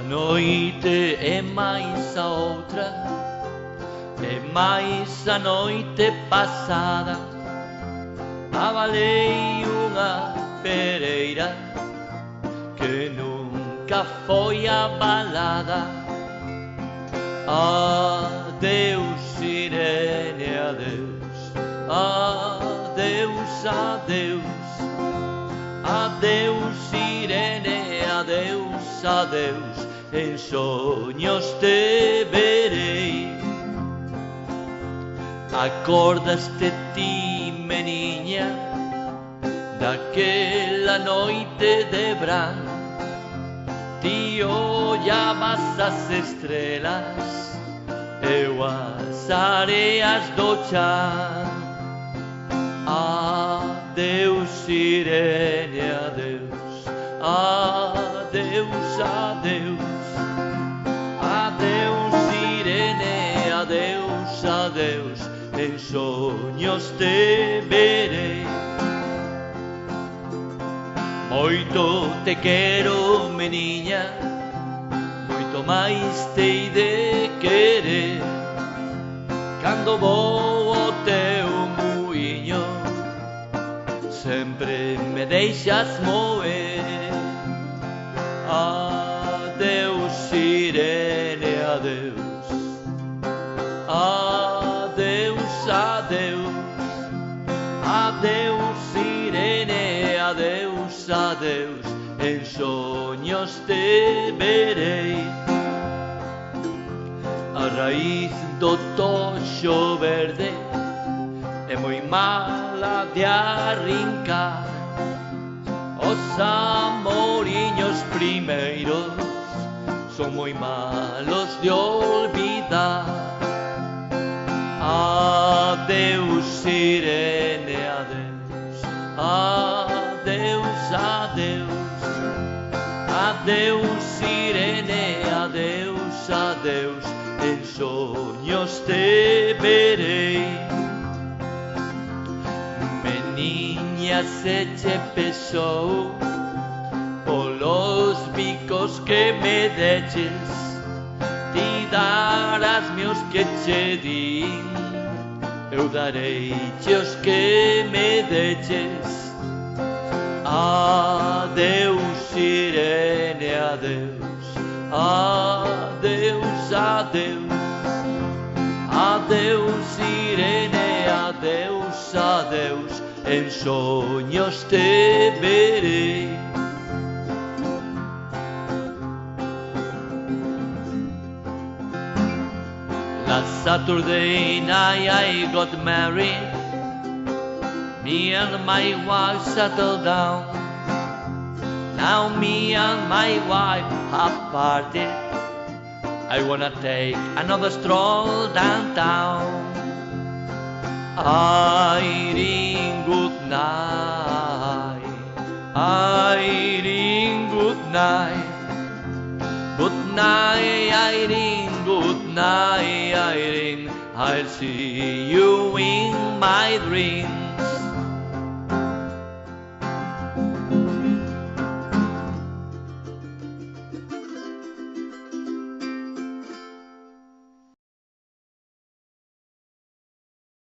noite é máis a outra, é máis a noite pasada. Avalei unha pereira que nunca foi abalada. Adeus, Irene, adeus, adeus, adeus, adeus, Irene, adeus, adeus, en soños te verei. Acordaste ti, meniña, daquela noite de verán? Ti ollabas as estrelas, eu as areas do chan. Adeus, Irene, adeus, adeus, adeus, adeus, Irene, adeus, adeus, en soños te verei. Moito te quero, meniña, moito máis te hei de querer. Cando vou ao teu muiño, sempre me deixas moer. Adeus, Irene, adeus, adeus, adeus, adeus, Irene, adeus, adeus, en soños te verei. A raíz do toxo verde é moi mala de arrincar. Os amoriños primeiros son moi malos de olvidar. Adeus, Irene, adeus, adeus, adeus, adeus, Irene, adeus, adeus, en soños te verei. Meniña, se che pesou polos bicos que me deches, ti darás meus que che din, eu darei os que me deches. Adeus, Irene, adeus, adeus, adeus, adeus, Irene, adeus, adeus, en soños te verei. Last Saturday night I got married. Me and my wife settled down. Now me and my wife have parted. I wanna take another stroll downtown. Irene, good night. Irene, good night. Good night, Irene, good night, Irene. I'll see you in my dreams.